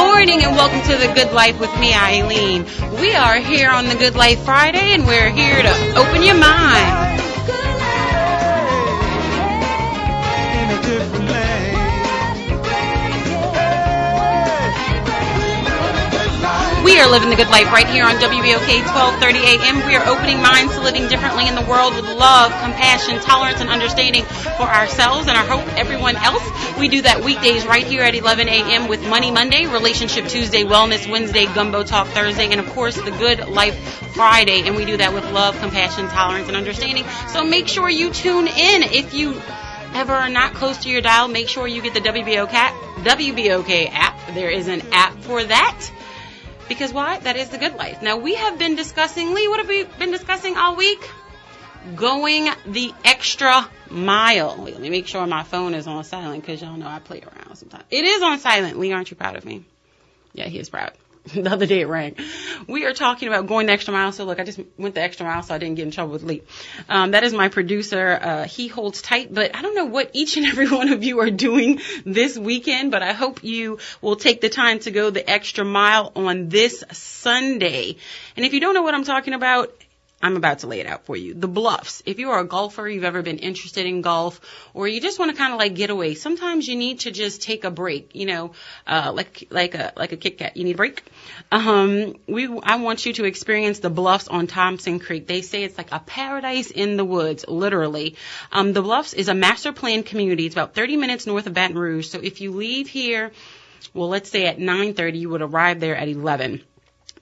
morning and welcome to The Good Life with me, Eileen. We are here on The Good Life Friday and we're here to open your mind. We are living the good life right here on WBOK 1230 AM. We are opening minds to living differently in the world with love, compassion, tolerance, and understanding for ourselves and I hope everyone else. We do that weekdays right here at 11 a.m. with Money Monday, Relationship Tuesday, Wellness Wednesday, Gumbo Talk Thursday, and of course the Good Life Friday. And we do that with love, compassion, tolerance, and understanding. So make sure you tune in. If you ever are not close to your dial, make sure you get the WBOK app. There is an app for that. Because why? That is the good life. Now, we have been discussing, Lee, what have we been discussing all week? Going the extra mile. Wait, let me make sure my phone is on silent because y'all know I play around sometimes. It is on silent. Lee, aren't you proud of me? Yeah, he is proud. The other day it rang. We are talking about going the extra mile. So, look, I just went the extra mile so I didn't get in trouble with Lee. That is my producer. He holds tight. But I don't know what each and every one of you are doing this weekend, but I hope you will take the time to go the extra mile on this Sunday. And if you don't know what I'm talking about, I'm about to lay it out for you. The Bluffs. If you are a golfer, you've ever been interested in golf, or you just want to kind of like get away, sometimes you need to just take a break, you know, like a Kit Kat. You need a break. I want you to experience the Bluffs on Thompson Creek. They say it's like a paradise in the woods, literally. The Bluffs is a master plan community. It's about 30 minutes north of Baton Rouge. So if you leave here, well, let's say at 9:30, you would arrive there at 11.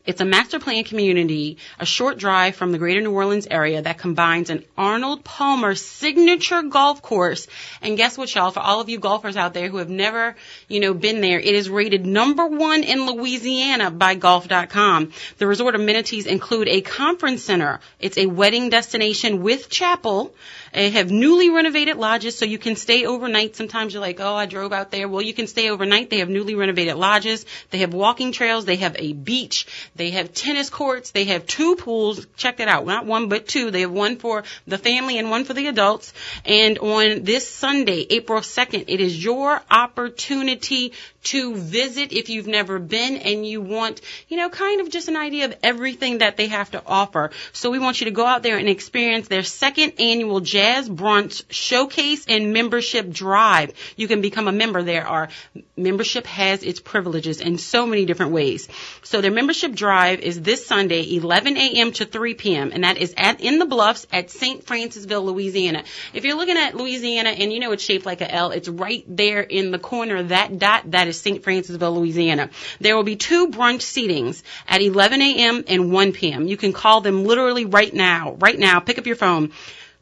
It's a master plan community, a short drive from the greater New Orleans area that combines an Arnold Palmer signature golf course. And guess what, y'all? For all of you golfers out there who have never, been there, it is rated #1 in Louisiana by golf.com. The resort amenities include a conference center. It's a wedding destination with chapel. They have newly renovated lodges so you can stay overnight. Sometimes you're like, oh, I drove out there. Well, you can stay overnight. They have newly renovated lodges. They have walking trails. They have a beach. They have tennis courts. They have 2 pools. Check that out. Not 1, but 2. They have 1 for the family and 1 for the adults. And on this Sunday, April 2nd, it is your opportunity to visit if you've never been and you want, kind of just an idea of everything that they have to offer. So we want you to go out there and experience their 2nd annual Jazz Brunch Showcase and Membership Drive. You can become a member. Membership has its privileges in so many different ways. So their membership drive is this Sunday, 11 a.m. to 3 p.m., and that is in the Bluffs at St. Francisville, Louisiana. If you're looking at Louisiana and it's shaped like a L, it's right there in the corner. That dot, that is St. Francisville, Louisiana. There will be 2 brunch seatings at 11 a.m. and 1 p.m. You can call them literally right now. Right now, pick up your phone.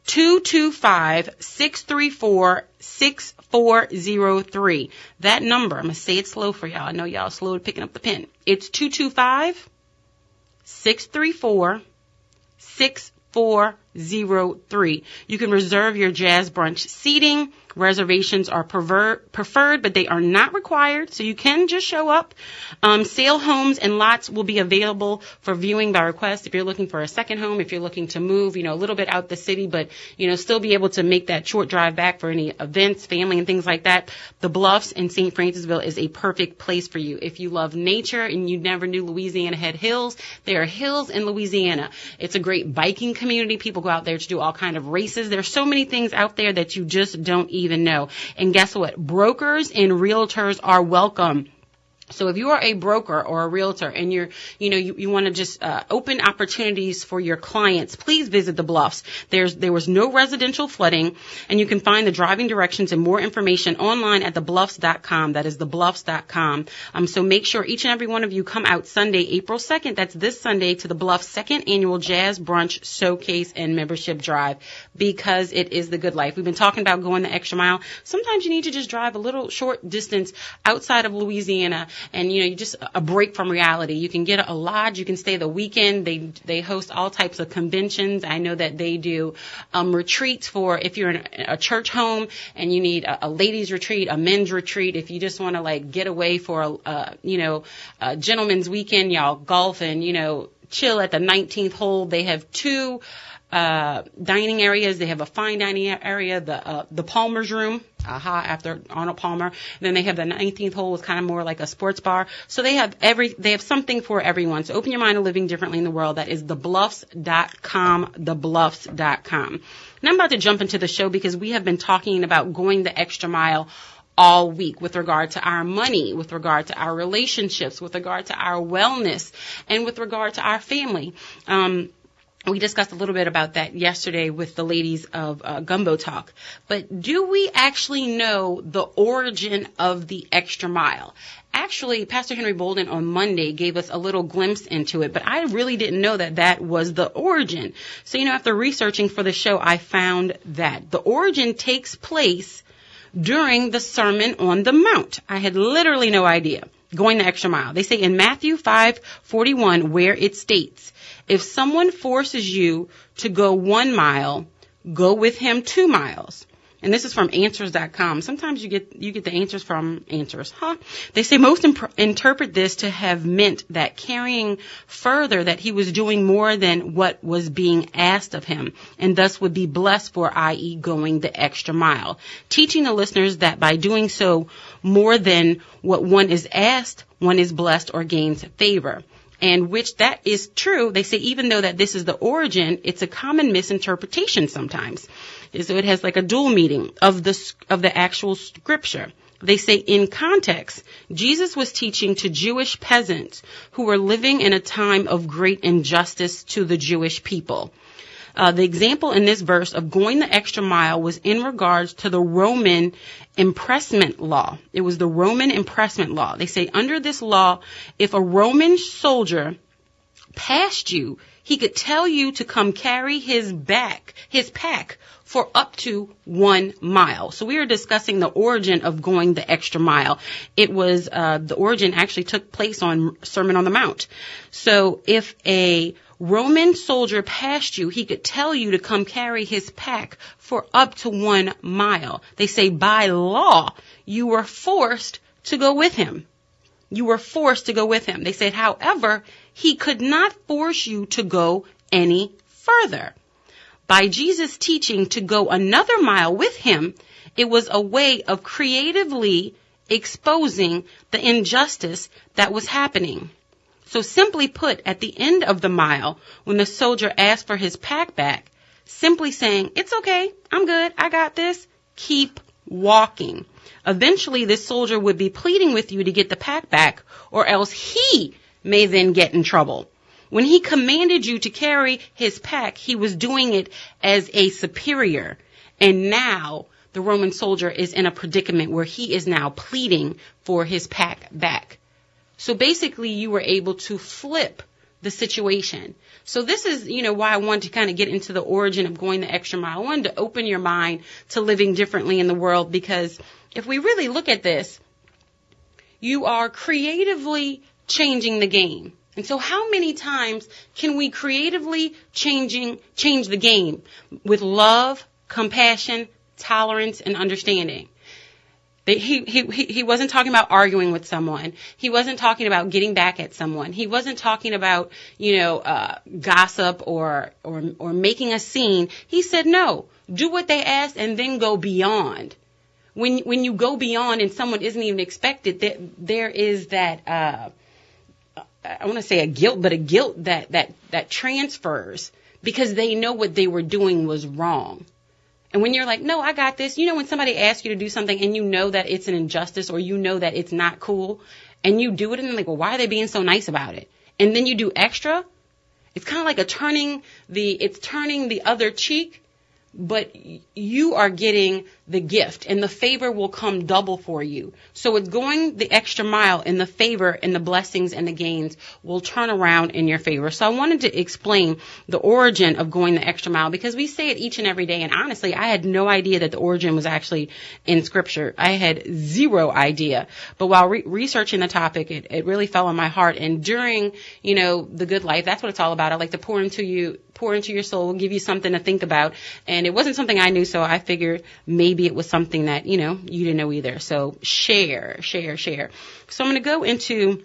225-634-6403. That number, I'm going to say it slow for y'all. I know y'all slow at picking up the pen. It's 225-634-6403. You can reserve your Jazz Brunch seating. Reservations are preferred, but they are not required, so you can just show up. Sale homes and lots will be available for viewing by request if you're looking for a second home, if you're looking to move, a little bit out the city, but, still be able to make that short drive back for any events, family, and things like that. The Bluffs in St. Francisville is a perfect place for you. If you love nature and you never knew Louisiana had hills, there are hills in Louisiana. It's a great biking community. People go out there to do all kinds of races. There's so many things out there that you just don't even know. And guess what? Brokers and realtors are welcome. So if you are a broker or a realtor and you want to just open opportunities for your clients, please visit the Bluffs. There was no residential flooding, and you can find the driving directions and more information online at thebluffs.com. That is thebluffs.com. So make sure each and every one of you come out Sunday, April 2nd. That's this Sunday to the Bluffs 2nd annual Jazz Brunch Showcase and Membership Drive, because it is the good life. We've been talking about going the extra mile. Sometimes you need to just drive a little short distance outside of Louisiana. And, you just a break from reality. You can get a lodge. You can stay the weekend. They host all types of conventions. I know that they do retreats for if you're in a church home and you need a ladies retreat, a men's retreat. If you just want to get away for a gentleman's weekend, y'all golf and, chill at the 19th hole. They have 2 dining areas. They have a fine dining area, the Palmer's Room, after Arnold Palmer. And then they have the 19th hole, is kind of more like a sports bar. So they have something for everyone. So open your mind to living differently in the world. That is thebluffs.com, thebluffs.com. And I'm about to jump into the show because we have been talking about going the extra mile all week with regard to our money, with regard to our relationships, with regard to our wellness, and with regard to our family. We discussed a little bit about that yesterday with the ladies of Gumbo Talk. But do we actually know the origin of the extra mile? Actually, Pastor Henry Bolden on Monday gave us a little glimpse into it, but I really didn't know that was the origin. So, after researching for the show, I found that the origin takes place during the Sermon on the Mount. I had literally no idea. Going the extra mile. They say in Matthew 5:41, where it states, if someone forces you to go 1 mile, go with him 2 miles. And this is from Answers.com. Sometimes you get the answers from Answers. They say most interpret this to have meant that carrying further that he was doing more than what was being asked of him, and thus would be blessed for, i.e. going the extra mile. Teaching the listeners that by doing so more than what one is asked, one is blessed or gains favor. And which that is true. They say even though that this is the origin, it's a common misinterpretation sometimes. So it has like a dual meaning of the actual scripture. They say in context, Jesus was teaching to Jewish peasants who were living in a time of great injustice to the Jewish people. The example in this verse of going the extra mile was in regards to the Roman impressment law. It was the Roman impressment law. They say under this law, if a Roman soldier passed you, he could tell you to come carry his pack for up to 1 mile. So we are discussing the origin of going the extra mile. It was, the origin actually took place on Sermon on the Mount. So if a Roman soldier passed you, he could tell you to come carry his pack for up to 1 mile. They say by law, you were forced to go with him. You were forced to go with him. They said, however, he could not force you to go any further. By Jesus teaching to go another mile with him, it was a way of creatively exposing the injustice that was happening. So simply put, at the end of the mile, when the soldier asked for his pack back, simply saying, it's okay, I'm good, I got this, keep walking. Eventually, this soldier would be pleading with you to get the pack back, or else he may then get in trouble. When he commanded you to carry his pack, he was doing it as a superior. And now the Roman soldier is in a predicament where he is now pleading for his pack back. So basically, you were able to flip the situation. So this is, why I wanted to kind of get into the origin of going the extra mile. I wanted to open your mind to living differently in the world, because if we really look at this, you are creatively changing the game. And so how many times can we creatively change the game with love, compassion, tolerance, and understanding? He wasn't talking about arguing with someone. He wasn't talking about getting back at someone. He wasn't talking about, gossip or making a scene. He said, no, do what they asked and then go beyond. When you go beyond and someone isn't even expected, there is that, I want to say a guilt that transfers because they know what they were doing was wrong. And when you're like, no, I got this, when somebody asks you to do something and you know that it's an injustice or you know that it's not cool and you do it and they're like, well, why are they being so nice about it? And then you do extra. It's kind of like turning the other cheek, but you are getting the gift and the favor will come double for you. So it's going the extra mile, and the favor and the blessings and the gains will turn around in your favor. So I wanted to explain the origin of going the extra mile, because we say it each and every day. And honestly, I had no idea that the origin was actually in scripture. I had zero idea. But while researching the topic, it really fell on my heart. And during, the good life, that's what it's all about. I like to pour into your soul, give you something to think about. And it wasn't something I knew, so I figured maybe it was something that, you didn't know either. So share. So I'm going to go into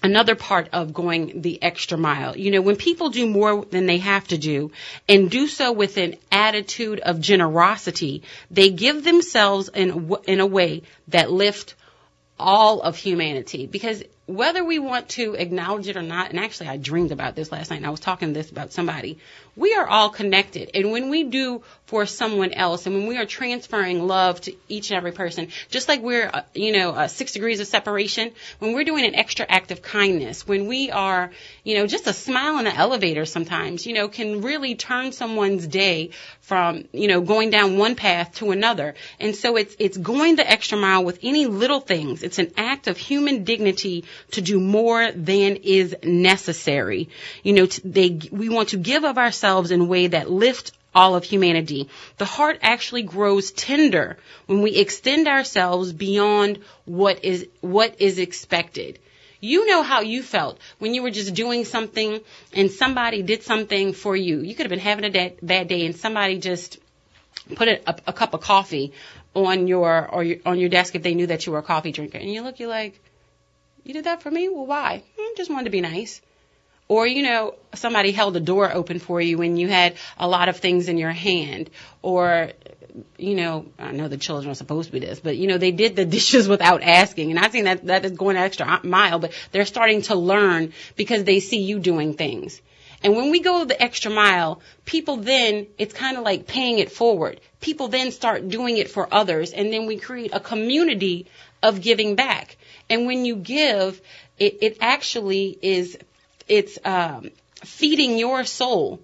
another part of going the extra mile. You know, when people do more than they have to do and do so with an attitude of generosity, they give themselves in a way that lifts all of humanity. Because whether we want to acknowledge it or not, and actually I dreamed about this last night, and I was talking this about somebody, we are all connected. And when we do for someone else, and when we are transferring love to each and every person, just like we're, 6 degrees of separation, when we're doing an extra act of kindness, when we are, just a smile in the elevator sometimes, can really turn someone's day from, going down one path to another. And so it's going the extra mile with any little things. It's an act of human dignity to do more than is necessary. We want to give of ourselves in a way that lifts all of humanity. The heart actually grows tender when we extend ourselves beyond what is expected. You know how you felt when you were just doing something and somebody did something for you. You could have been having a bad day and somebody just put a cup of coffee on your desk if they knew that you were a coffee drinker. And you're like, you did that for me? Well, why? Just wanted to be nice. Or, somebody held a door open for you when you had a lot of things in your hand. Or, I know the children are supposed to be this, but, they did the dishes without asking. And I think that is going an extra mile, but they're starting to learn because they see you doing things. And when we go the extra mile, people then, it's kind of like paying it forward. People then start doing it for others, and then we create a community of giving back. And when you give, it actually is, it's feeding your soul,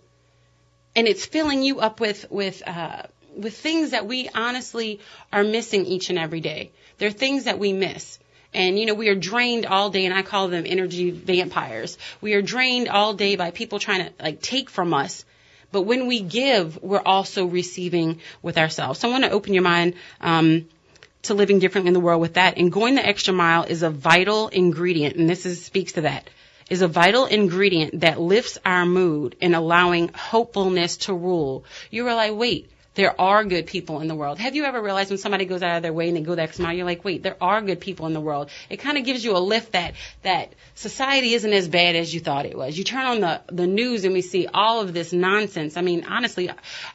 and it's filling you up with things that we honestly are missing each and every day. There are things that we miss. And, we are drained all day, and I call them energy vampires. We are drained all day by people trying to, take from us. But when we give, we're also receiving with ourselves. So I want to open your mind to living differently in the world with that. And going the extra mile is a vital ingredient, and speaks to that, is a vital ingredient that lifts our mood and allowing hopefulness to rule. You were like, wait. There are good people in the world. Have you ever realized when somebody goes out of their way and they go the extra mile, you're like, wait, there are good people in the world. It kind of gives you a lift that society isn't as bad as you thought it was. You turn on the news and we see all of this nonsense. I mean, honestly,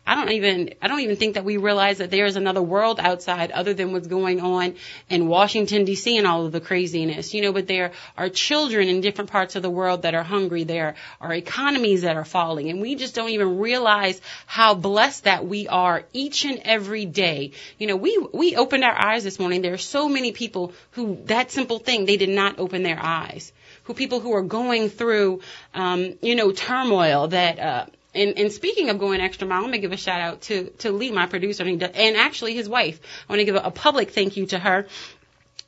I don't even think that we realize that there is another world outside other than what's going on in Washington, D.C. and all of the craziness. But there are children in different parts of the world that are hungry. There are economies that are falling. And we just don't even realize how blessed that we are each and every day. We opened our eyes this morning. There are so many people who, that simple thing, they did not open their eyes. People who are going through, turmoil that, and speaking of going extra mile, I'm going to give a shout out to Lee, my producer, and actually his wife. I want to give a public thank you to her.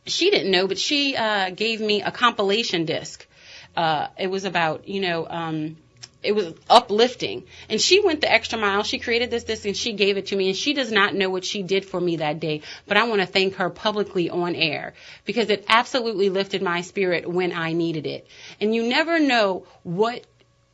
She didn't know, but she, gave me a compilation disc. It was about, it was uplifting. And she went the extra mile. She created this, and she gave it to me. And she does not know what she did for me that day. But I want to thank her publicly on air because it absolutely lifted my spirit when I needed it. And you never know what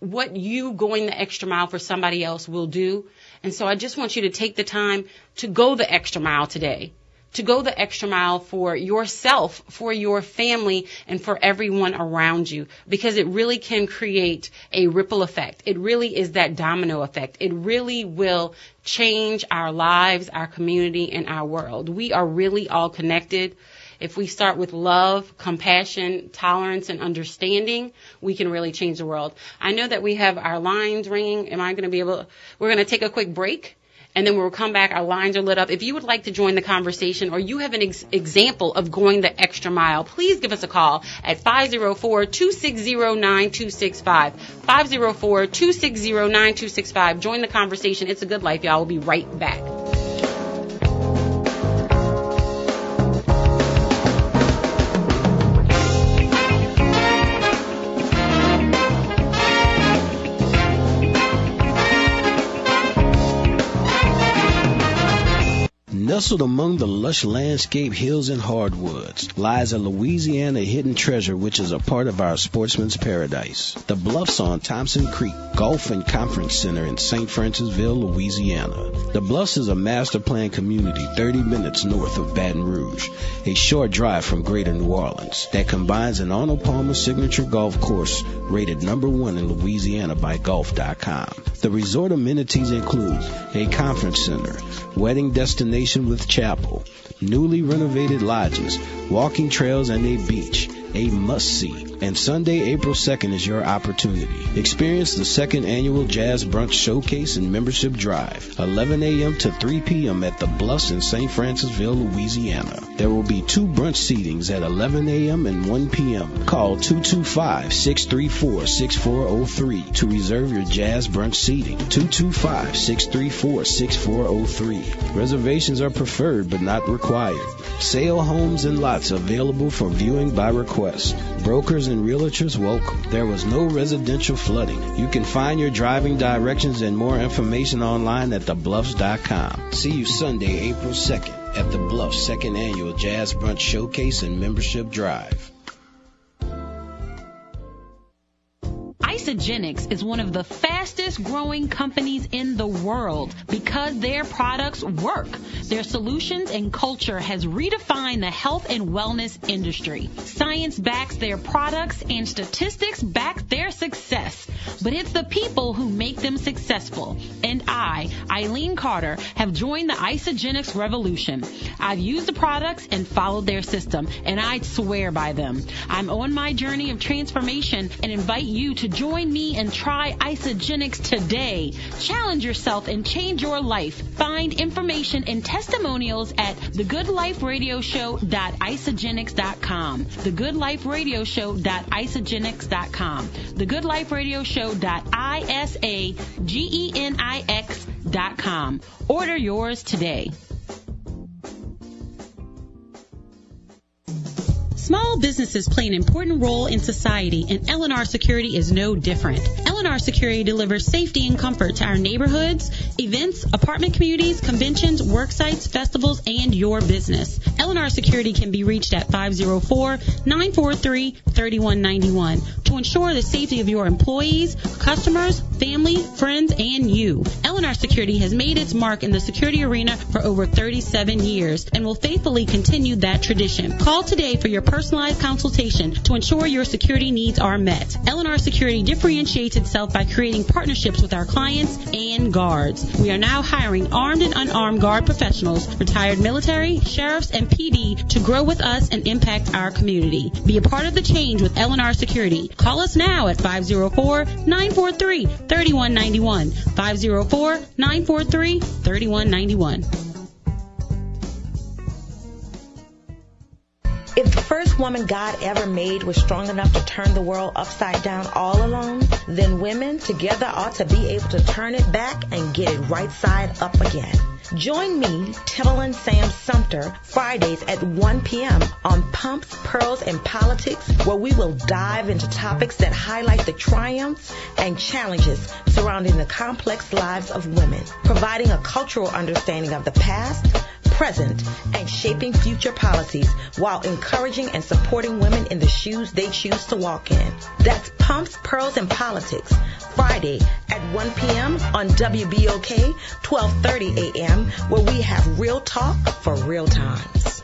you going the extra mile for somebody else will do. And so I just want you to take the time to go the extra mile today. To go the extra mile for yourself, for your family, and for everyone around you, because it really can create a ripple effect. It really is that domino effect. It really will change our lives, our community, and our world. We are really all connected. If we start with love, compassion, tolerance, and understanding, we can really change the world. I know that we have our lines ringing. We're going to take a quick break. And then when we'll come back, our lines are lit up. If you would like to join the conversation or you have an example of going the extra mile, please give us a call at 504-260-9265. 504-260-9265. Join the conversation. It's a good life, y'all. We'll be right back. Nestled among the lush landscape hills and hardwoods lies a Louisiana hidden treasure which is a part of our sportsman's paradise. The Bluffs on Thompson Creek Golf and Conference Center in St. Francisville, Louisiana. The Bluffs is a master plan community 30 minutes north of Baton Rouge, a short drive from Greater New Orleans, that combines an Arnold Palmer signature golf course rated #1 in Louisiana by Golf.com. The resort amenities include a conference center, wedding destination with chapel, newly renovated lodges, walking trails, and a beach, a must-see. And Sunday, April 2nd is your opportunity. Experience the second annual Jazz Brunch Showcase and Membership Drive, 11 a.m. to 3 p.m. at the Bluffs in St. Francisville, Louisiana. There will be 2 brunch seatings at 11 a.m. and 1 p.m. Call 225-634-6403 to reserve your Jazz Brunch seating. 225-634-6403. Reservations are preferred but not required. Sale homes and lots available for viewing by request. Brokers and realtors welcome. There was no residential flooding. You can find your driving directions and more information online at thebluffs.com. See you Sunday, April 2nd at the Bluffs Second Annual Jazz Brunch Showcase and Membership Drive. Isagenix is one of the fastest growing companies in the world because their products work. Their solutions and culture has redefined the health and wellness industry. Science backs their products and statistics back their success. But it's the people who make them successful. And I, Eileen Carter, have joined the Isagenix revolution. I've used the products and followed their system, and I swear by them. I'm on my journey of transformation and invite you to join me and try Isagenix today. Challenge yourself and change your life. Find information and testimonials at thegoodliferadioshow.isagenix.com. thegoodliferadioshow.isagenix.com. thegoodliferadioshow.isagenix.com. Order yours today. Small businesses play an important role in society, and L&R Security is no different. L&R Security delivers safety and comfort to our neighborhoods, events, apartment communities, conventions, work sites, festivals, and your business. L&R Security can be reached at 504-943-3191 to ensure the safety of your employees, customers, family, friends, and you. L&R Security has made its mark in the security arena for over 37 years and will faithfully continue that tradition. Call today for your personalized consultation to ensure your security needs are met. L&R Security differentiates itself by creating partnerships with our clients and guards. We are now hiring armed and unarmed guard professionals, retired military, sheriffs, and PD to grow with us and impact our community. Be a part of the change with L&R Security. Call us now at 504-943-3191. 504-943-3191. If the first woman God ever made was strong enough to turn the world upside down all alone, then women together ought to be able to turn it back and get it right side up again. Join me, Timberland Sam Sumter, Fridays at 1 p.m. on Pumps, Pearls, and Politics, where we will dive into topics that highlight the triumphs and challenges surrounding the complex lives of women, providing a cultural understanding of the past, present, and shaping future policies while encouraging and supporting women in the shoes they choose to walk in. That's Pumps, Pearls, and Politics, Friday at 1 p.m. on WBOK, 12:30 a.m., where we have real talk for real times.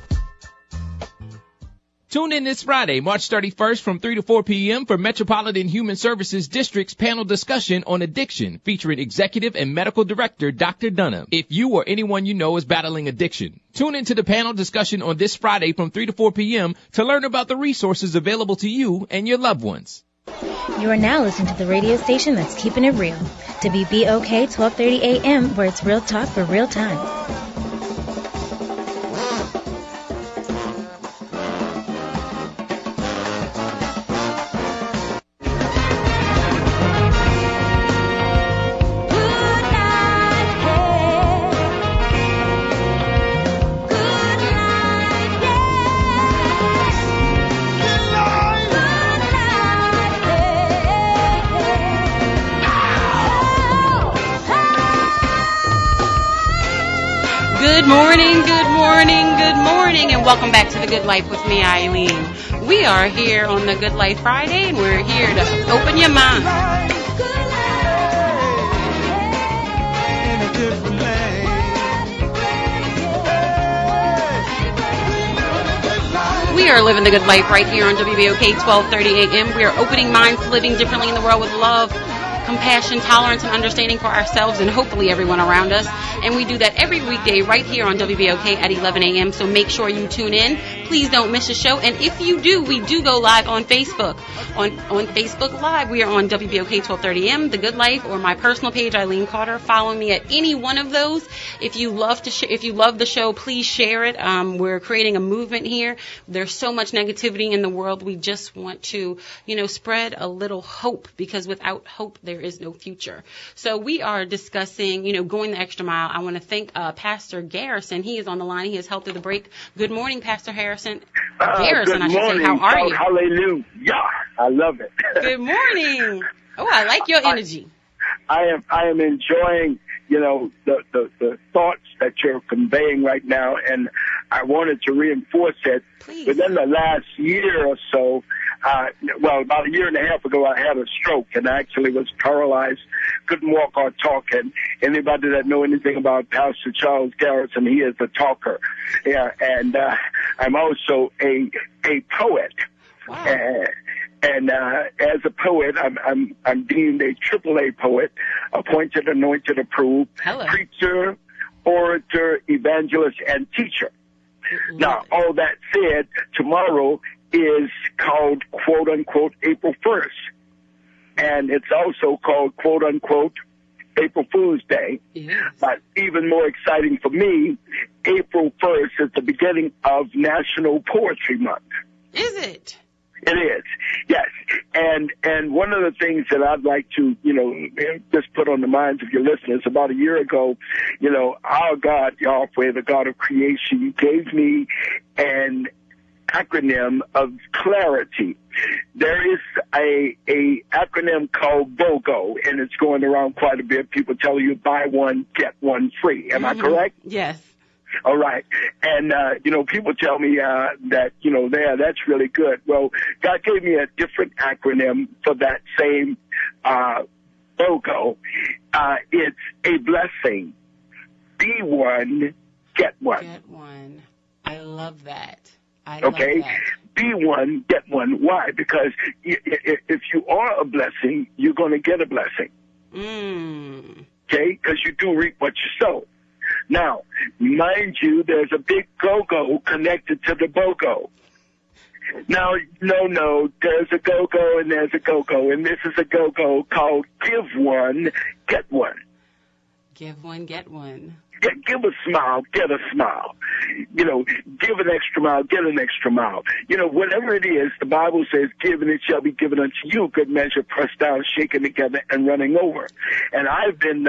Tune in this Friday, March 31st from 3 to 4 p.m. for Metropolitan Human Services District's panel discussion on addiction featuring Executive and Medical Director Dr. Dunham. If you or anyone you know is battling addiction, tune into the panel discussion on this Friday from 3 to 4 p.m. to learn about the resources available to you and your loved ones. You are now listening to the radio station that's keeping it real. WBOK 1230 AM, where it's real talk for real time. Good morning, good morning, good morning, and welcome back to The Good Life with me, Eileen. We are here on The Good Life Friday, and we're here to open your mind. We are living the good life right here on WBOK 1230 AM. We are opening minds to living differently in the world with love, compassion, tolerance, and understanding for ourselves and hopefully everyone around us. And we do that every weekday right here on WBOK at 11 a.m. So make sure you tune in. Please don't miss a show. And if you do, we do go live on Facebook. On Facebook Live, we are on WBOK 1230 AM, The Good Life, or my personal page, Eileen Carter. Follow me at any one of those. If you love if you love the show, please share it. We're creating a movement here. There's so much negativity in the world. We just want to, spread a little hope, because without hope, there is no future. So we are discussing, going the extra mile. I want to thank Pastor Garrison. He is on the line. He has helped through the break. Good morning, Pastor Harrison. Garrison, good morning. I should say. How are you? Hallelujah. I love it. Good morning. Oh, I like your energy. I am enjoying, the thoughts that you're conveying right now, and I wanted to reinforce it. Please. Within the last year or so, about a year and a half ago, I had a stroke and I actually was paralyzed, couldn't walk or talk. And anybody that know anything about Pastor Charles Garrison, he is a talker. Yeah, and I'm also a poet. Wow. And as a poet, I'm deemed a AAA poet, appointed, anointed, approved, Hello. preacher, orator, evangelist, and teacher. Now, all that said, tomorrow is called, quote unquote, April 1st. And it's also called, quote unquote, April Fool's Day. Yes. But even more exciting for me, April 1st is the beginning of National Poetry Month. Is it? It is, yes. And one of the things that I'd like to, just put on the minds of your listeners, about a year ago, our God, Yahweh, the God of creation, gave me an acronym of clarity. There is a acronym called BOGO, and it's going around quite a bit. People tell you buy one, get one free. Am I correct? Yes. All right. And, people tell me that, that's really good. Well, God gave me a different acronym for that same BOGO. It's a blessing. Be one, get one. Get one. I love that. Okay? Be one, get one. Why? Because if you are a blessing, you're going to get a blessing. Okay? Because you do reap what you sow. Now, mind you, there's a big go-go connected to the BOGO. Now, no, there's a go-go and there's a go-go, and this is a go-go called give one, get one. Give one, get one. Give a smile, get a smile. Give an extra mile, get an extra mile. Whatever it is, the Bible says, give and it shall be given unto you, good measure, pressed down, shaken together, and running over. And I've been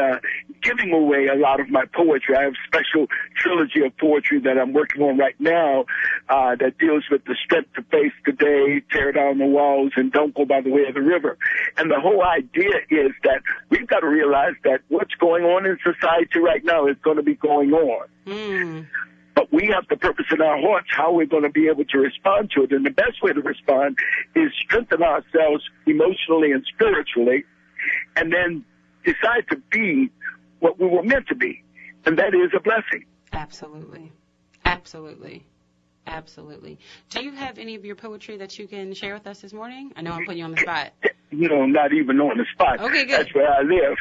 giving away a lot of my poetry. I have a special trilogy of poetry that I'm working on right now that deals with the strength to face the day, tear down the walls, and don't go by the way of the river. And the whole idea is that we've got to realize that what's going on in society right now is going to be going on. But we have the purpose in our hearts how we're going to be able to respond to it. And the best way to respond is strengthen ourselves emotionally and spiritually, and then decide to be what we were meant to be. And that is a blessing. Absolutely. Absolutely. Absolutely. Do you have any of your poetry that you can share with us this morning? I know I'm putting you on the spot. Not even on the spot. Okay, good. That's where I live.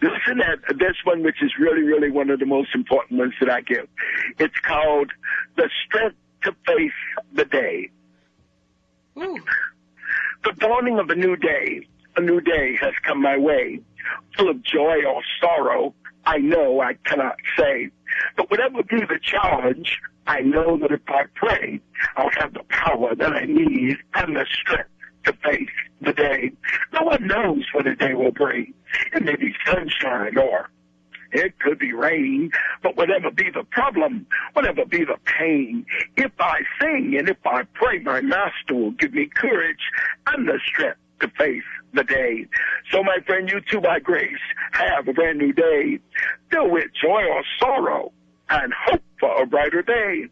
Listen at this one, which is really, really one of the most important ones that I give. It's called The Strength to Face the Day. Ooh. The dawning of a new day has come my way, full of joy or sorrow. I know I cannot say. But whatever be the challenge, I know that if I pray, I'll have the power that I need and the strength to face the day. No one knows what a day will bring. It may be sunshine or it could be rain, but whatever be the problem, whatever be the pain, if I sing and if I pray, my master will give me courage and the strength to face the day. So, my friend, you too, by grace, have a brand new day. filled with joy or sorrow and hope for a brighter day.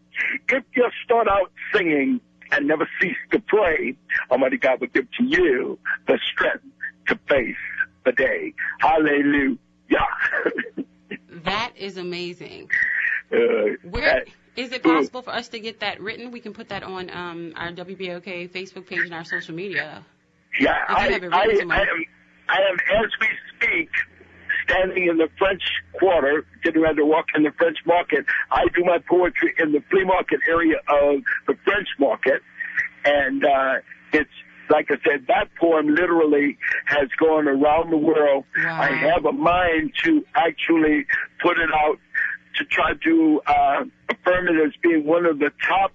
If you start out singing and never cease to pray, Almighty God will give to you the strength to face the day. Hallelujah. That is amazing. Where is it possible for us to get that written? We can put that on our WBOK Facebook page and our social media. Yeah, I am, as we speak, standing in the French Quarter, getting ready to walk in the French Market. I do my poetry in the flea market area of the French Market, and it's, like I said, that poem literally has gone around the world. Wow. I have a mind to actually put it out to try to affirm it as being one of the top,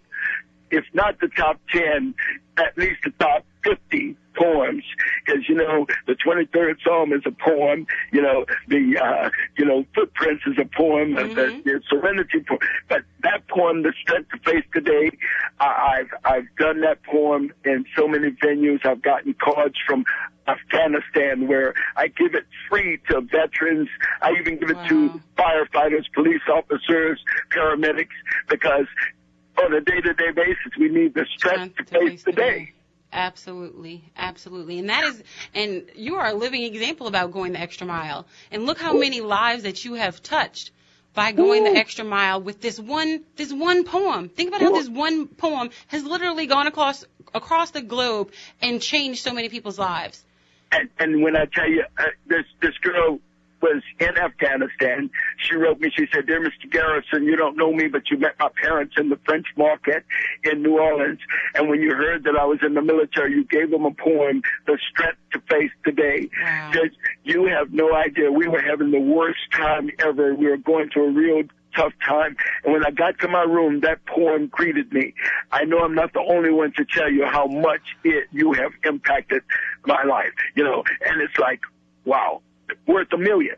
if not the top 10, at least the top 50 poems. Because, you know, the 23rd Psalm is a poem. You know, the Footprints is a poem. The Serenity poem. But that poem, The Strength to Face the Day, I've done that poem in so many venues. I've gotten cards from Afghanistan where I give it free to veterans. I even give it to firefighters, police officers, paramedics, because on a day-to-day basis, we need the strength to face the day. Absolutely, absolutely. And you are a living example about going the extra mile. And look how many lives that you have touched by going the extra mile with this one poem. Think about how this one poem has literally gone across the globe and changed so many people's lives. And when I tell you, this girl was in Afghanistan. She wrote me, she said, "Dear Mr. Garrison, you don't know me, but you met my parents in the French Market in New Orleans. And when you heard that I was in the military, you gave them a poem, The Strength to Face the Day." Wow. You have no idea. We were having the worst time ever. We were going through a real tough time. And when I got to my room, that poem greeted me. I know I'm not the only one to tell you how much you have impacted my life, you know. And it's like, wow, worth $1 million.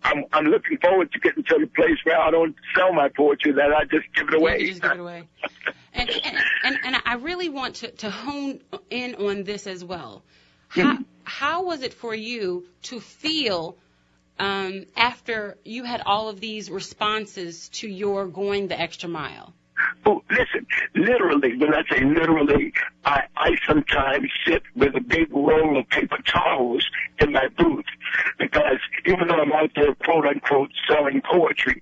I'm looking forward to getting to the place where I don't sell my poetry, that I just give it away. You just give it away. And I really want to hone in on this as well. How was it for you to feel after you had all of these responses to your going the extra mile? Oh, listen, literally, when I say literally, I sometimes sit with a big roll of paper towels in my booth, because even though I'm out there, quote unquote, selling poetry,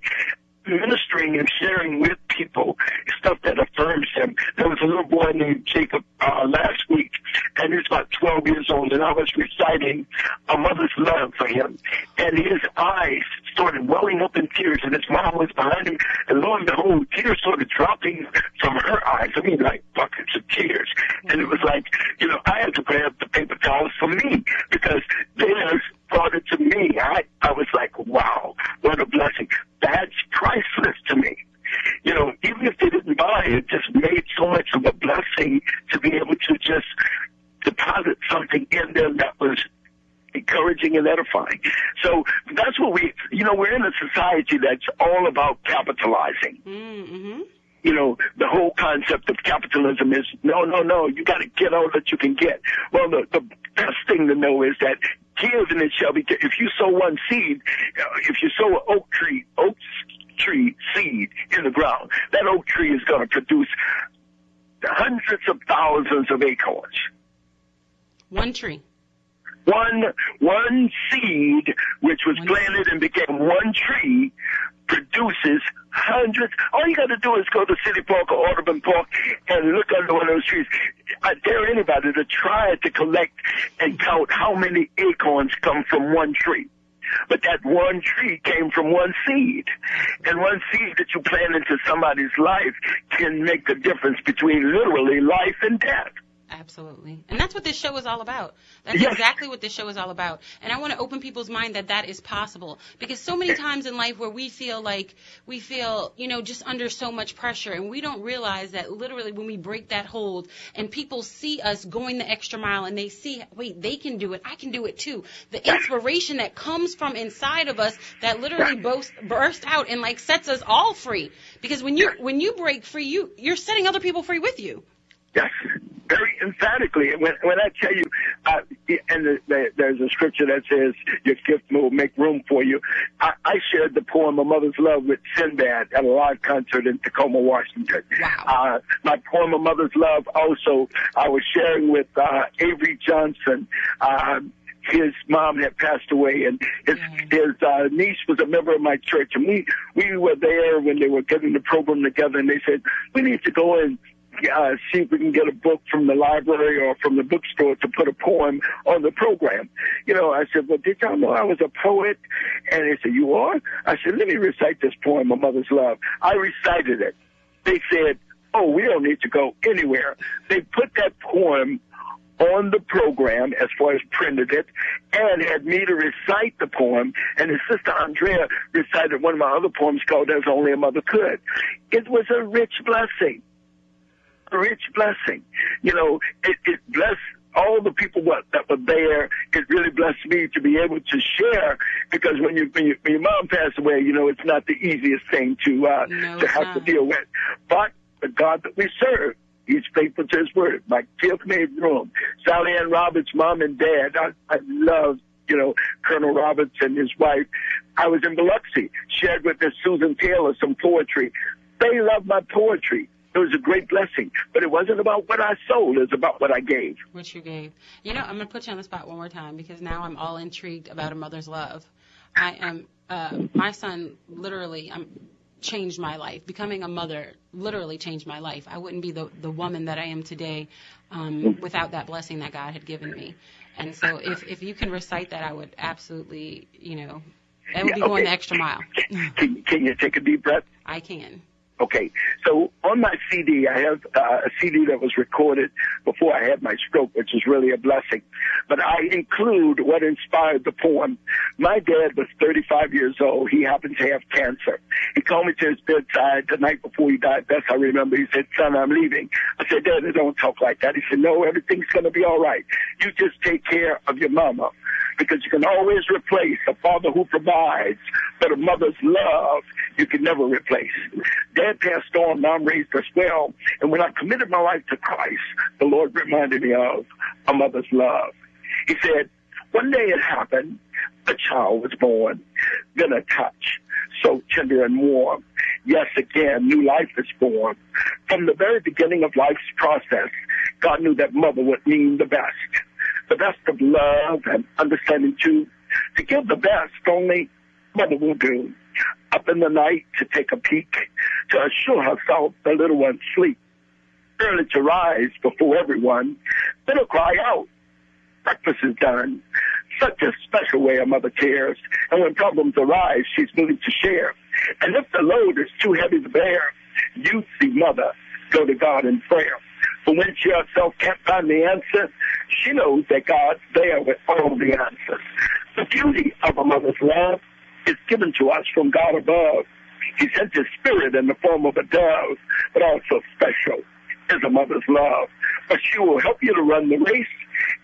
ministering and sharing with people stuff that affirms them. There was a little boy named Jacob last week, and he's about 12 years old, and I was reciting a mother's love for him, and his eyes started welling up in tears, and his mom was behind him, and lo and behold, tears started dropping from her eyes. I mean, like buckets of tears. And it was like, you know, I had to grab the paper towels for me, because they brought it to me. I was like, wow, what a blessing. That's priceless to me. You know, even if they didn't buy it, it just made so much of a blessing to be able to just deposit something in them that was encouraging and edifying. So that's what we're in a society that's all about capitalizing. Mm-hmm. You know, the whole concept of capitalism is, no, you got to get all that you can get. Well, the best thing to know is that give and it shall be given. If you sow one seed, if you sow an oak tree seed in the ground, that oak tree is going to produce hundreds of thousands of acorns. One tree. One seed, which was planted and became one tree, produces hundreds. All you got to do is go to City Park or Audubon Park and look under one of those trees. I dare anybody to try to collect and count how many acorns come from one tree. But that one tree came from one seed. And one seed that you plant into somebody's life can make the difference between literally life and death. Absolutely. And that's what this show is all about. That's exactly what this show is all about. And I want to open people's mind that is possible. Because so many times in life where we feel, just under so much pressure, and we don't realize that literally when we break that hold and people see us going the extra mile and they see, wait, they can do it, I can do it too. The inspiration that comes from inside of us that literally bursts out and sets us all free. Because when you break free, you're setting other people free with you. Yes. very emphatically. And when I tell you, there's a scripture that says your gift will make room for you. I shared the poem A Mother's Love with Sinbad at a live concert in Tacoma, Washington. Wow. My poem A Mother's Love also I was sharing with Avery Johnson. His mom had passed away, and his niece was a member of my church. And we were there when they were getting the program together, and they said, we need to go and see if we can get a book from the library or from the bookstore to put a poem on the program. I said, well, did y'all know I was a poet? And they said, you are? I said, let me recite this poem, A Mother's Love. I recited it. They said, oh, we don't need to go anywhere. They put that poem on the program as far as printed it, and had me to recite the poem, and his sister Andrea recited one of my other poems called As Only a Mother Could. It was a rich blessing. A rich blessing. It blessed all the people that were there. It really blessed me to be able to share, because when your mom passed away, it's not the easiest thing to have to deal with. But the God that we serve, He's faithful to His word. My gift made room. Sally Ann Roberts' mom and dad, I love, Colonel Roberts and his wife. I was in Biloxi, shared with Miss Susan Taylor some poetry. They loved my poetry. It was a great blessing. But it wasn't about what I sold. It was about what I gave. What you gave. I'm going to put you on the spot one more time, because now I'm all intrigued about A Mother's Love. I am, my son literally, changed my life. Becoming a mother literally changed my life. I wouldn't be the woman that I am today without that blessing that God had given me. And so if you can recite that, I would absolutely, that would be going the extra mile. Can you take a deep breath? I can. Okay, so on my CD, I have a CD that was recorded before I had my stroke, which is really a blessing. But I include what inspired the poem. My dad was 35 years old. He happened to have cancer. He called me to his bedside the night before he died. Best I remember. He said, son, I'm leaving. I said, Dad, don't talk like that. He said, no, everything's going to be all right. You just take care of your mama, because you can always replace a father who provides, but a mother's love you can never replace. Dad passed on, Mom raised us well, and when I committed my life to Christ, the Lord reminded me of a mother's love. He said, one day it happened, a child was born, then a touch, so tender and warm. Yes, again, new life is born. From the very beginning of life's process, God knew that mother would mean the best of love and understanding too. To give the best, only mother will do. Up in the night to take a peek, to assure herself the little one's sleep. Early to rise before everyone, then to cry out. Breakfast is done. Such a special way a mother cares. And when problems arise, she's willing to share. And if the load is too heavy to bear, you see mother go to God in prayer. But when she herself can't find the answer, she knows that God's there with all the answers. The beauty of a mother's love is given to us from God above. He sent His Spirit in the form of a dove, but also special is a mother's love. But she will help you to run the race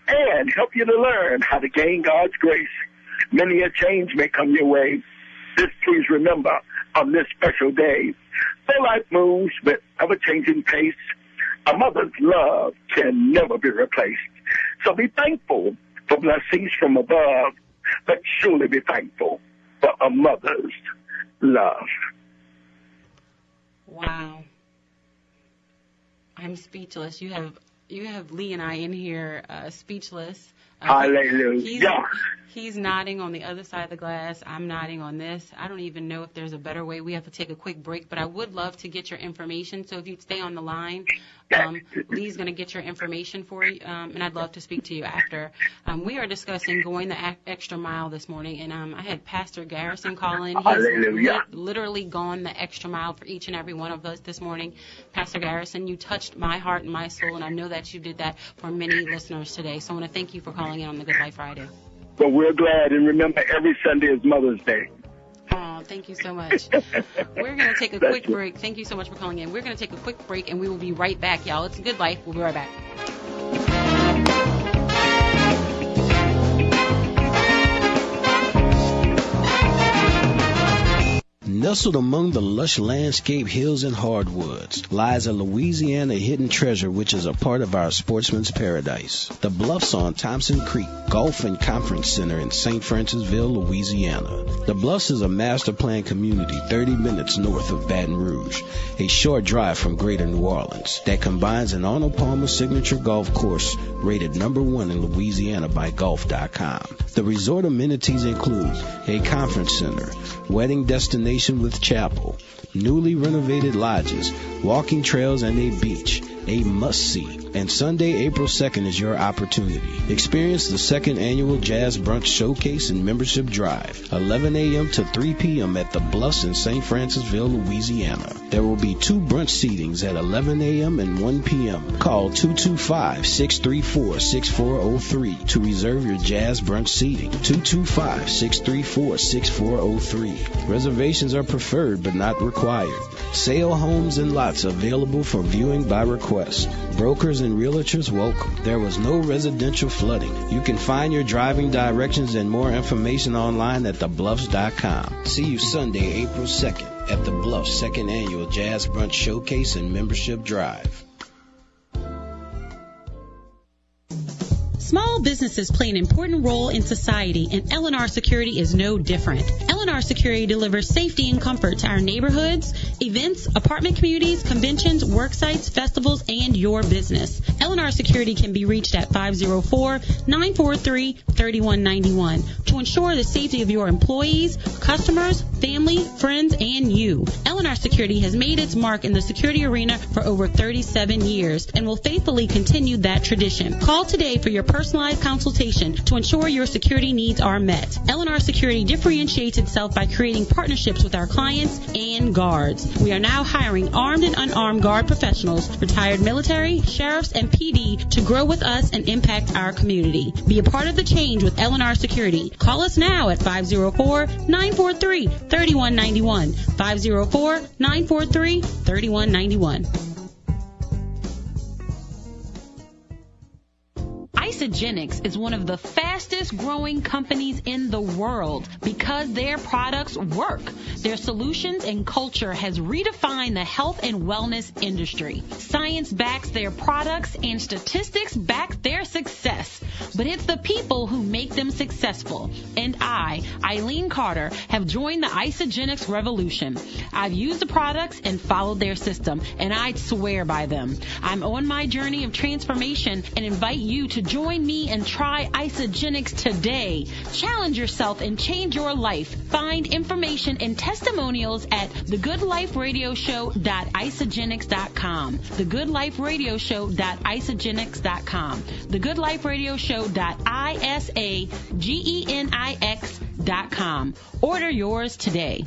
and help you to learn how to gain God's grace. Many a change may come your way. This please remember on this special day. Though life moves with ever-changing pace, a mother's love can never be replaced. So be thankful for blessings from above, but surely be thankful for a mother's love. Wow. I'm speechless. You have Lee and I in here speechless. Hallelujah. He's nodding on the other side of the glass. I'm nodding on this. I don't even know if there's a better way. We have to take a quick break, but I would love to get your information. So if you'd stay on the line, Lee's going to get your information for you, and I'd love to speak to you after. We are discussing going the extra mile this morning, and I had Pastor Garrison call in. He's literally gone the extra mile for each and every one of us this morning. Pastor Garrison, you touched my heart and my soul, and I know that you did that for many listeners today. So I want to thank you for calling in on the Good Life Friday. Well, we're glad, and remember, every Sunday is Mother's Day. Oh, thank you so much. We're going to take a quick break. Thank you so much for calling in. We're going to take a quick break, and we will be right back, y'all. It's a Good Life. We'll be right back. Nestled among the lush landscape hills and hardwoods lies a Louisiana hidden treasure which is a part of our sportsman's paradise. The Bluffs on Thompson Creek Golf and Conference Center in St. Francisville, Louisiana. The Bluffs is a master plan community 30 minutes north of Baton Rouge, a short drive from Greater New Orleans, that combines an Arnold Palmer signature golf course rated #1 in Louisiana by Golf.com. The resort amenities include a conference center, wedding destination with chapel, newly renovated lodges, walking trails, and a beach, a must-see. And Sunday, April 2nd is your opportunity. Experience the 2nd Annual Jazz Brunch Showcase and Membership Drive, 11 a.m. to 3 p.m. at the Bluffs in St. Francisville, Louisiana. There will be 2 brunch seatings at 11 a.m. and 1 p.m. Call 225-634-6403 to reserve your Jazz Brunch seating. 225-634-6403. Reservations are preferred but not required. Sale homes and lots available for viewing by request. Brokers and realtors welcome. There was no residential flooding. You can find your driving directions and more information online at thebluffs.com. See you Sunday, April 2nd at the Bluffs 2nd Annual Jazz Brunch Showcase and Membership Drive. Small businesses play an important role in society, and L&R Security is no different. L&R Security delivers safety and comfort to our neighborhoods, events, apartment communities, conventions, work sites, festivals, and your business. L&R Security can be reached at 504-943-3191 to ensure the safety of your employees, customers, family, friends, and you. L&R Security has made its mark in the security arena for over 37 years and will faithfully continue that tradition. Call today for your personalized consultation to ensure your security needs are met. L&R Security differentiates itself by creating partnerships with our clients and guards. We are now hiring armed and unarmed guard professionals, retired military, sheriffs, and PD to grow with us and impact our community. Be a part of the change with L&R Security. Call us now at 504-943-3191. 504-943-3191. Isagenix is one of the fastest growing companies in the world because their products work. Their solutions and culture has redefined the health and wellness industry. Science backs their products and statistics back their success. But it's the people who make them successful. And I, Eileen Carter, have joined the Isagenix revolution. I've used the products and followed their system, and I'd swear by them. I'm on my journey of transformation and invite you to join me and try Isagenix today. Challenge yourself and change your life. Find information and testimonials at thegoodliferadioshow.isagenix.com. thegoodliferadioshow.isagenix.com. thegoodliferadioshow.isagenix.com. Order yours today.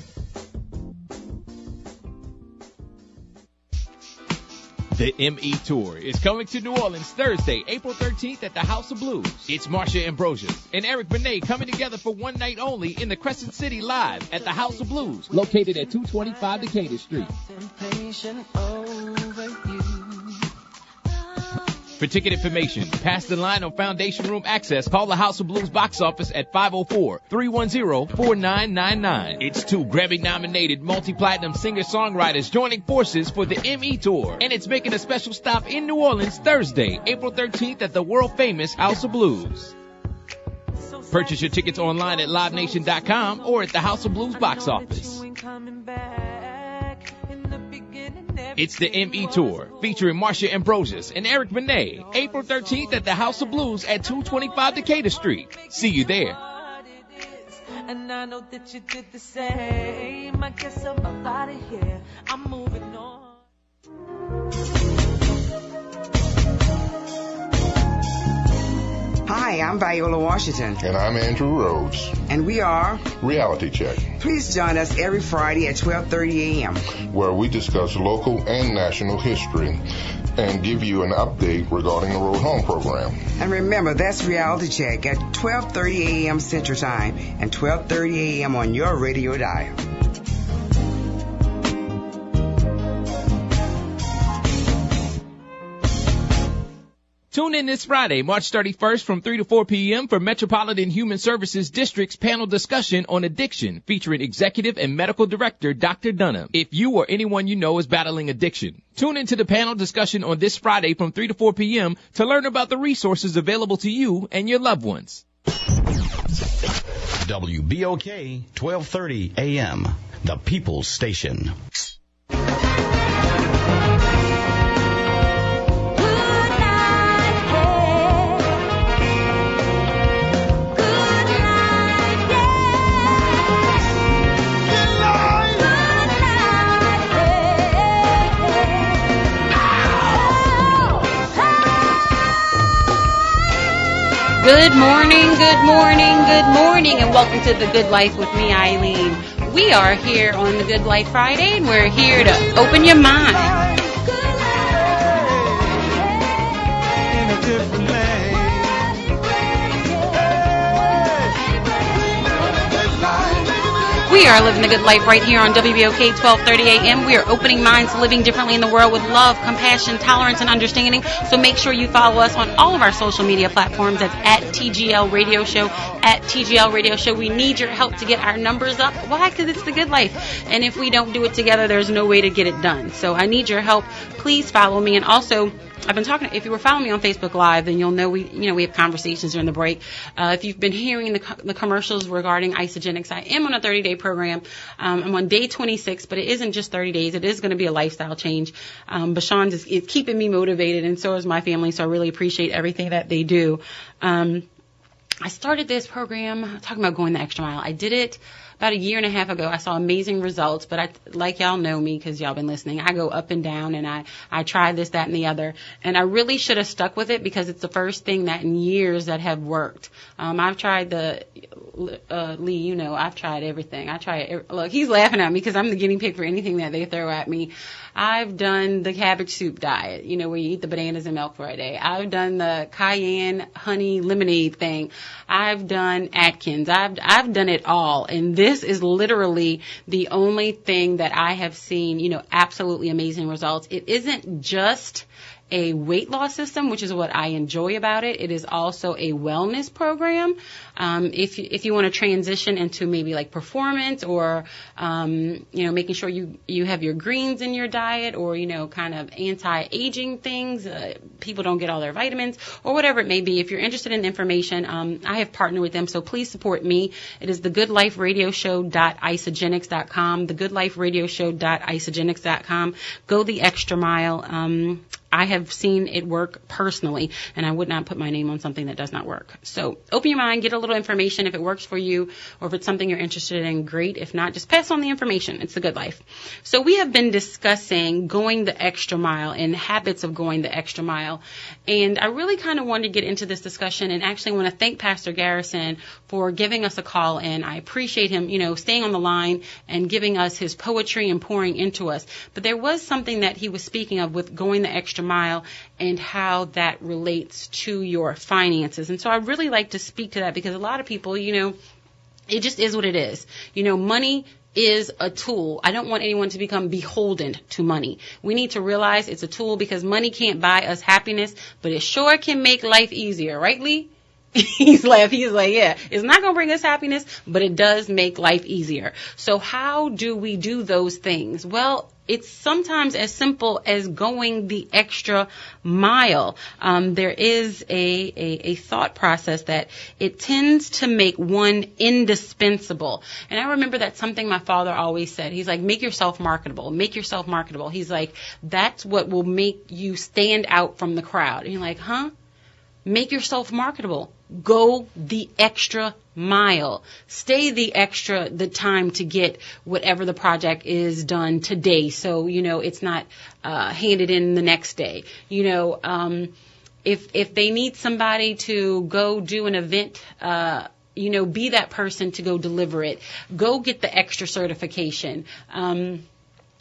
The ME Tour is coming to New Orleans Thursday, April 13th at the House of Blues. It's Marsha Ambrosius and Eric Benet coming together for one night only in the Crescent City Live at the House of Blues, located at 225 Decatur Street. For ticket information, pass the line on Foundation Room Access. Call the House of Blues box office at 504-310-4999. It's 2 Grammy-nominated multi-platinum singer-songwriters joining forces for the ME Tour. And it's making a special stop in New Orleans Thursday, April 13th at the world-famous House of Blues. Purchase your tickets online at LiveNation.com or at the House of Blues box office. It's the ME Tour, featuring Marsha Ambrosius and Eric Benet, April 13th at the House of Blues at 225 Decatur Street. See you there. And I know that you did the same. I guess I'm out of here. I'm moving on. Hi, I'm Viola Washington. And I'm Andrew Rhodes. And we are Reality Check. Please join us every Friday at 12:30 a.m. where we discuss local and national history and give you an update regarding the Road Home program. And remember, that's Reality Check at 12:30 a.m. Central Time and 12:30 a.m. on your radio dial. Tune in this Friday, March 31st from 3 to 4 p.m. for Metropolitan Human Services District's panel discussion on addiction featuring Executive and Medical Director Dr. Dunham. If you or anyone you know is battling addiction, tune into the panel discussion on this Friday from 3 to 4 p.m. to learn about the resources available to you and your loved ones. WBOK 1230 AM, the People's Station. Good morning, good morning, good morning, and welcome to The Good Life with me, Eileen. We are here on The Good Life Friday, and we're here to open your mind. We are living the good life right here on WBOK 1230 AM. We are opening minds to living differently in the world with love, compassion, tolerance, and understanding. So make sure you follow us on all of our social media platforms. That's at TGL Radio Show, at TGL Radio Show. We need your help to get our numbers up. Why? Because it's the good life. And if we don't do it together, there's no way to get it done. So I need your help. Please follow me. And also, I've been talking. If you were following me on Facebook Live, then you'll know we have conversations during the break. If you've been hearing the commercials regarding Isagenix, I am on a 30-day program. I'm on day 26, but it isn't just 30 days. It is going to be a lifestyle change. Bashan is keeping me motivated, and so is my family. So I really appreciate everything that they do. I started this program talking about going the extra mile. I did it about a year and a half ago. I saw amazing results, but like y'all know me because y'all been listening, I go up and down, and I try this, that, and the other. And I really should have stuck with it because it's the first thing that in years that have worked. I've tried Lee, I've tried everything. Look, he's laughing at me because I'm the guinea pig for anything that they throw at me. I've done the cabbage soup diet, where you eat the bananas and milk for a day. I've done the cayenne honey lemonade thing. I've done Atkins. I've done it all. And this is literally the only thing that I have seen, absolutely amazing results. It isn't just a weight loss system, which is what I enjoy about it. It is also a wellness program. If you want to transition into maybe like performance or, making sure you have your greens in your diet or, kind of anti-aging things, people don't get all their vitamins or whatever it may be. If you're interested in information, I have partnered with them, so please support me. It is thegoodliferadioshow.isagenix.com, thegoodliferadioshow.isagenix.com. Go the extra mile. I have seen it work personally, and I would not put my name on something that does not work. So open your mind, get a little information. If it works for you or if it's something you're interested in, great. If not, just pass on the information. It's the good life. So we have been discussing going the extra mile and habits of going the extra mile. And I really kind of wanted to get into this discussion and actually want to thank Pastor Garrison for giving us a call. And I appreciate him, staying on the line and giving us his poetry and pouring into us. But there was something that he was speaking of with going the extra mile and how that relates to your finances. And so I'd really like to speak to that because a lot of people, it just is what it is. Money is a tool. I don't want anyone to become beholden to money. We need to realize it's a tool because money can't buy us happiness, but it sure can make life easier. Right, Lee? He's laughing. He's like, yeah, it's not going to bring us happiness, but it does make life easier. So how do we do those things? Well, it's sometimes as simple as going the extra mile. There is a thought process that it tends to make one indispensable. And I remember that's something my father always said. He's like, make yourself marketable. Make yourself marketable. He's like, that's what will make you stand out from the crowd. And you're like, huh? Make yourself marketable. Go the extra mile. Stay the time to get whatever the project is done today. So, it's not handed in the next day. If they need somebody to go do an event, be that person to go deliver it. Go get the extra certification.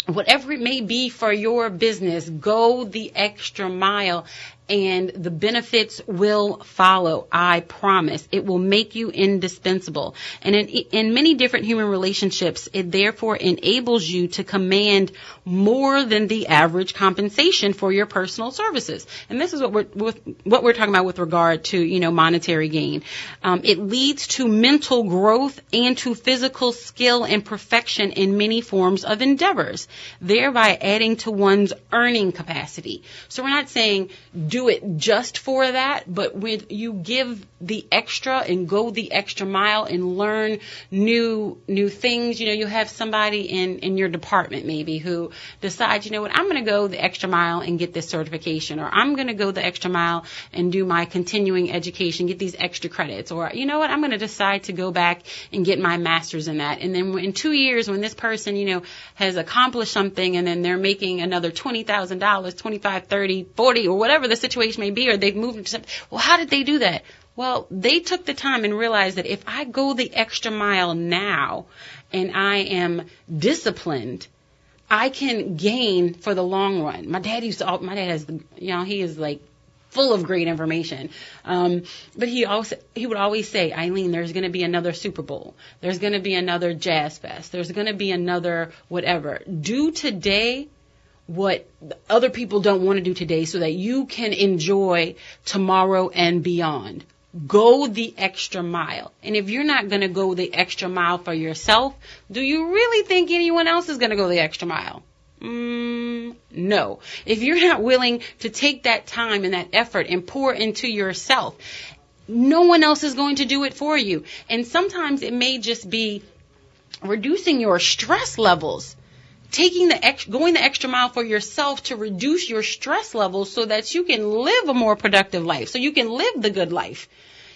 Whatever it may be for your business, go the extra mile. and the benefits will follow. I promise. It will make you indispensable. And in many different human relationships, it therefore enables you to command more than the average compensation for your personal services. And this is what we're talking about with regard to, monetary gain. It leads to mental growth and to physical skill and perfection in many forms of endeavors, thereby adding to one's earning capacity. So we're not saying do it just for that, but when you give the extra and go the extra mile and learn new things, you have somebody in your department maybe who decides, I'm going to go the extra mile and get this certification, or I'm going to go the extra mile and do my continuing education, get these extra credits, or I'm going to decide to go back and get my master's in that. And then in 2 years, when this person, has accomplished something, and then they're making another $20,000, 25, 30, 40, or whatever the situation may be, or they've moved into something. Well, how did they do that? Well, they took the time and realized that if I go the extra mile now and I am disciplined, I can gain for the long run. My dad has, he is like full of great information. But he would always say, Eileen, there's going to be another Super Bowl. There's going to be another Jazz Fest. There's going to be another whatever. Do today what other people don't want to do today so that you can enjoy tomorrow and beyond. Go the extra mile. And if you're not going to go the extra mile for yourself, do you really think anyone else is going to go the extra mile? No. If you're not willing to take that time and that effort and pour into yourself, no one else is going to do it for you. And sometimes it may just be reducing your stress levels. Going the extra mile for yourself to reduce your stress levels so that you can live a more productive life, so you can live the good life.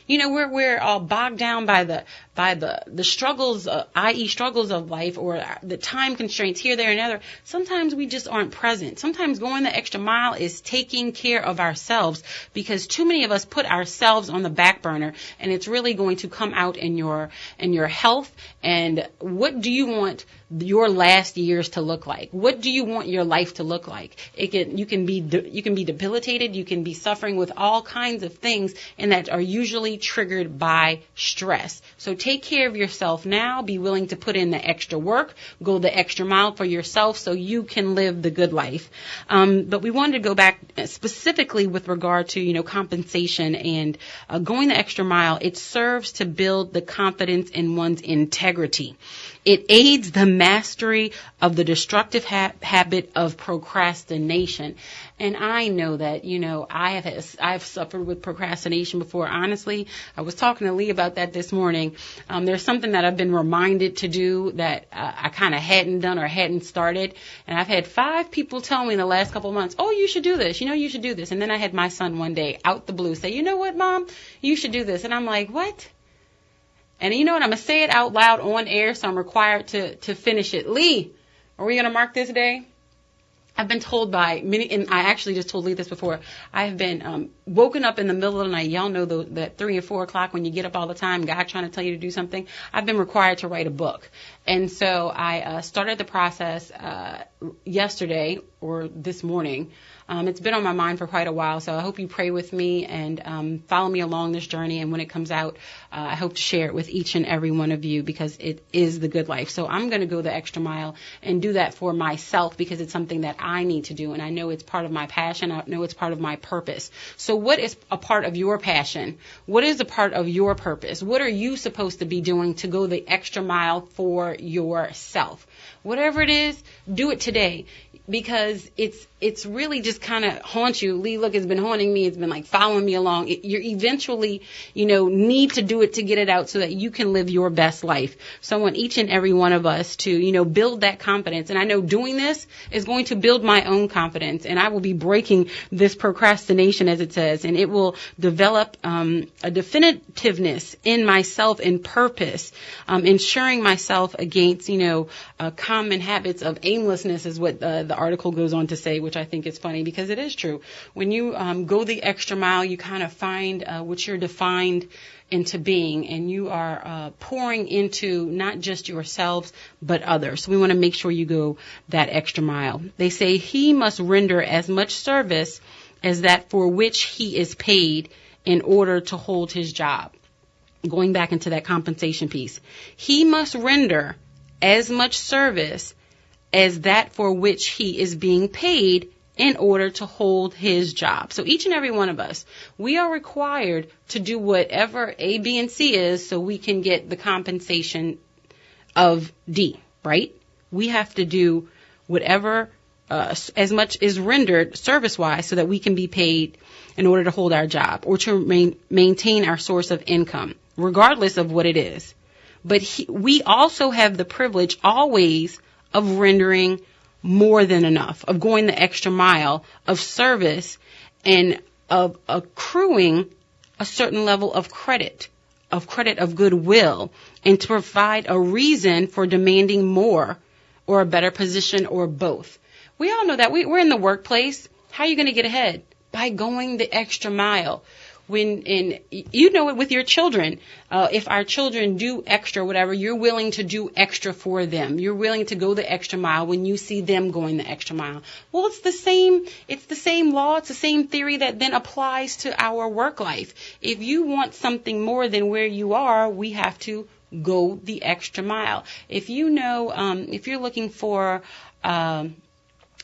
We're all bogged down by the struggles, i.e. struggles of life, or the time constraints here, there, and other. Sometimes we just aren't present. Sometimes going the extra mile is taking care of ourselves, because too many of us put ourselves on the back burner, and it's really going to come out in your health. And what do you want your last years to look like? What do you want your life to look like? You can be debilitated. You can be suffering with all kinds of things, and that are usually triggered by stress. So take care of yourself now. Be willing to put in the extra work. Go the extra mile for yourself so you can live the good life. But we wanted to go back specifically with regard to, compensation and going the extra mile. It serves to build the confidence in one's integrity. It aids the mastery of the destructive habit of procrastination. And I know that, I've suffered with procrastination before. Honestly, I was talking to Lee about that this morning. There's something that I've been reminded to do that I kind of hadn't done or hadn't started. And I've had 5 people tell me in the last couple of months, oh, you should do this. You should do this. And then I had my son one day out the blue say, you know what, Mom, you should do this. And I'm like, what? And you know what? I'm going to say it out loud on air, so I'm required to finish it. Lee, are we going to mark this day? I've been told by many, and I actually just told Lee this before, I have been woken up in the middle of the night. Y'all know that 3 and 4 o'clock when you get up all the time, God trying to tell you to do something. I've been required to write a book. And so I started the process yesterday or this morning. It's been on my mind for quite a while, so I hope you pray with me and follow me along this journey. And when it comes out, I hope to share it with each and every one of you, because it is the good life. So I'm going to go the extra mile and do that for myself, because it's something that I need to do, and I know it's part of my passion. I know it's part of my purpose. So what is a part of your passion? What is a part of your purpose? What are you supposed to be doing to go the extra mile for yourself? Whatever it is, do it today, because it's really just kind of haunts you. Lee, look, it's been haunting me. It's been like following me along. You eventually, need to do it to get it out so that you can live your best life. So I want each and every one of us to, build that confidence. And I know doing this is going to build my own confidence, and I will be breaking this procrastination, as it says, and it will develop a definitiveness in myself and purpose, ensuring myself against, common habits of aimlessness is what the article goes on to say, which I think is funny, because it is true. When you go the extra mile, you kind of find what you're defined into being, and you are pouring into not just yourselves, but others. So we want to make sure you go that extra mile. They say he must render as much service as that for which he is paid in order to hold his job. Going back into that compensation piece, he must render as much service as that for which he is being paid in order to hold his job. So each and every one of us, we are required to do whatever A, B, and C is so we can get the compensation of D, right? We have to do whatever as much is rendered service-wise so that we can be paid in order to hold our job or to maintain our source of income, regardless of what it is. But we also have the privilege always of rendering more than enough, of going the extra mile of service and of accruing a certain level of credit of goodwill, and to provide a reason for demanding more or a better position or both. We all know that. We're in the workplace. How are you going to get ahead? By going the extra mile. And you know it with your children. If our children do extra, whatever, you're willing to do extra for them. You're willing to go the extra mile when you see them going the extra mile. Well, it's the same law. It's the same theory that then applies to our work life. If you want something more than where you are, we have to go the extra mile. If you know, if you're looking for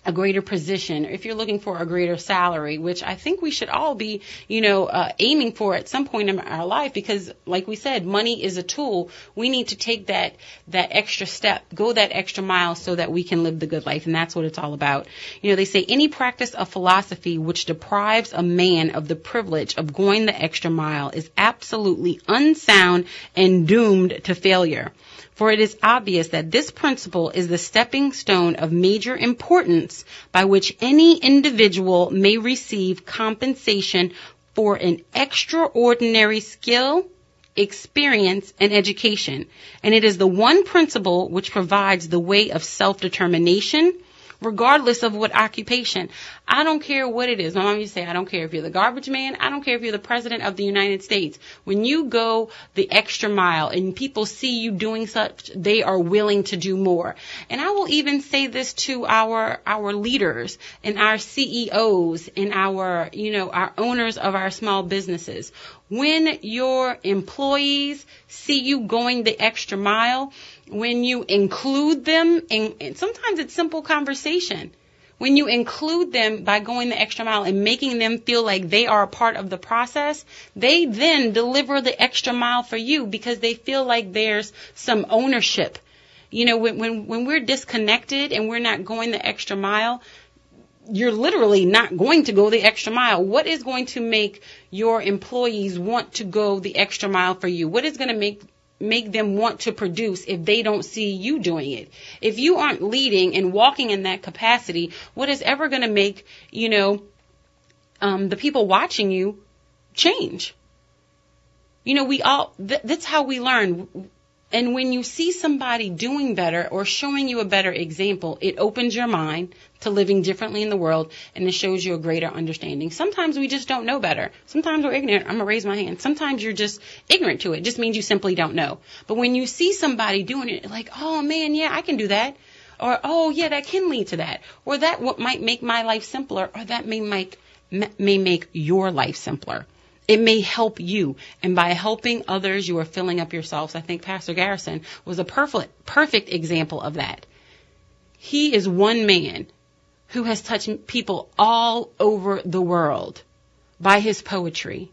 a greater position, or if you're looking for a greater salary, which I think we should all be, aiming for at some point in our life, because like we said, money is a tool. We need to take that extra step, go that extra mile so that we can live the good life. And that's what it's all about. They say any practice of philosophy which deprives a man of the privilege of going the extra mile is absolutely unsound and doomed to failure. For it is obvious that this principle is the stepping stone of major importance by which any individual may receive compensation for an extraordinary skill, experience, and education. And it is the one principle which provides the way of self-determination, regardless of what occupation. I don't care what it is. My mom used to say, I don't care if you're the garbage man. I don't care if you're the president of the United States. When you go the extra mile and people see you doing such, they are willing to do more. And I will even say this to our leaders and our CEOs and our owners of our small businesses. When your employees see you going the extra mile, when you include them, and sometimes it's simple conversation, when you include them by going the extra mile and making them feel like they are a part of the process, they then deliver the extra mile for you because they feel like there's some ownership. When we're disconnected and we're not going the extra mile, you're literally not going to go the extra mile. What is going to make your employees want to go the extra mile for you? What is going to make them want to produce if they don't see you doing it? If you aren't leading and walking in that capacity, what is ever going to make, the people watching you change? That's how we learn. And when you see somebody doing better or showing you a better example, it opens your mind to living differently in the world, and it shows you a greater understanding. Sometimes we just don't know better. Sometimes we're ignorant. I'm going to raise my hand. Sometimes you're just ignorant to it. It just means you simply don't know. But when you see somebody doing it, like, oh, man, yeah, I can do that. Or, oh, yeah, that can lead to that. Or that what might make my life simpler, or that may make your life simpler. It may help you, and by helping others, you are filling up yourselves. I think Pastor Garrison was a perfect example of that. He is one man who has touched people all over the world by his poetry.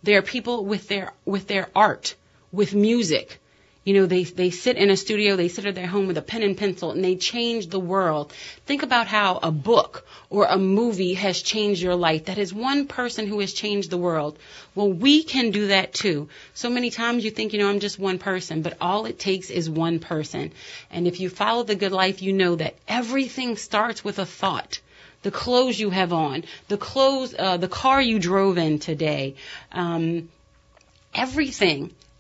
There are people with their art, with music. They sit in a studio, they sit at their home with a pen and pencil, and they change the world. Think about how a book or a movie has changed your life. That is one person who has changed the world. Well, we can do that too. So many times you think, I'm just one person, but all it takes is one person. And if you follow the good life, you know that everything starts with a thought. The clothes you have on, the car you drove in today,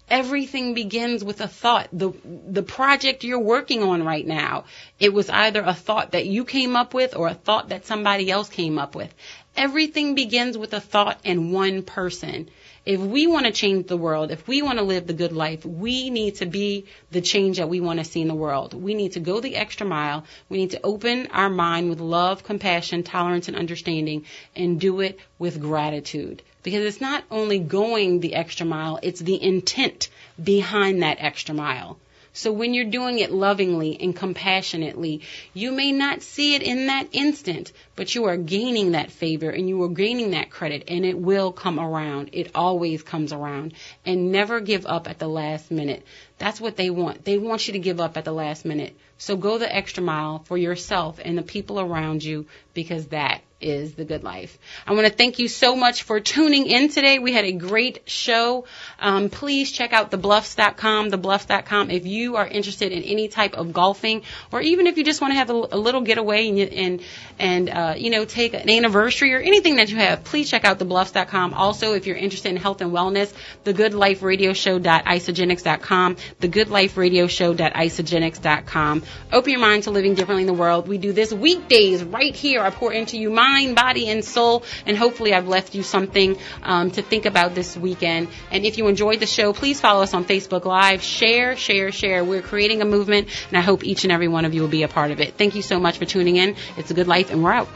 Everything begins with a thought. The project you're working on right now, it was either a thought that you came up with or a thought that somebody else came up with. Everything begins with a thought and one person. If we want to change the world, if we want to live the good life, we need to be the change that we want to see in the world. We need to go the extra mile. We need to open our mind with love, compassion, tolerance, and understanding, and do it with gratitude. Because it's not only going the extra mile, it's the intent behind that extra mile. So when you're doing it lovingly and compassionately, you may not see it in that instant, but you are gaining that favor and you are gaining that credit, and it will come around. It always comes around. And never give up at the last minute. That's what they want. They want you to give up at the last minute. So go the extra mile for yourself and the people around you, because that is the good life. I want to thank you so much for tuning in today. We had a great show. Please check out thebluffs.com, thebluffs.com, if you are interested in any type of golfing, or even if you just want to have a little getaway and take an anniversary or anything that you have. Please check out thebluffs.com. Also, if you're interested in health and wellness, thegoodliferadioshow.isogenics.com, thegoodliferadioshow.isogenics.com. Open your mind to living differently in the world. We do this weekdays right here. I pour into you mind, body, and soul, and hopefully I've left you something to think about this weekend. And if you enjoyed the show, please follow us on Facebook Live. Share. We're creating a movement, and I hope each and every one of you will be a part of it. Thank you so much for tuning in. It's a good life, and we're out.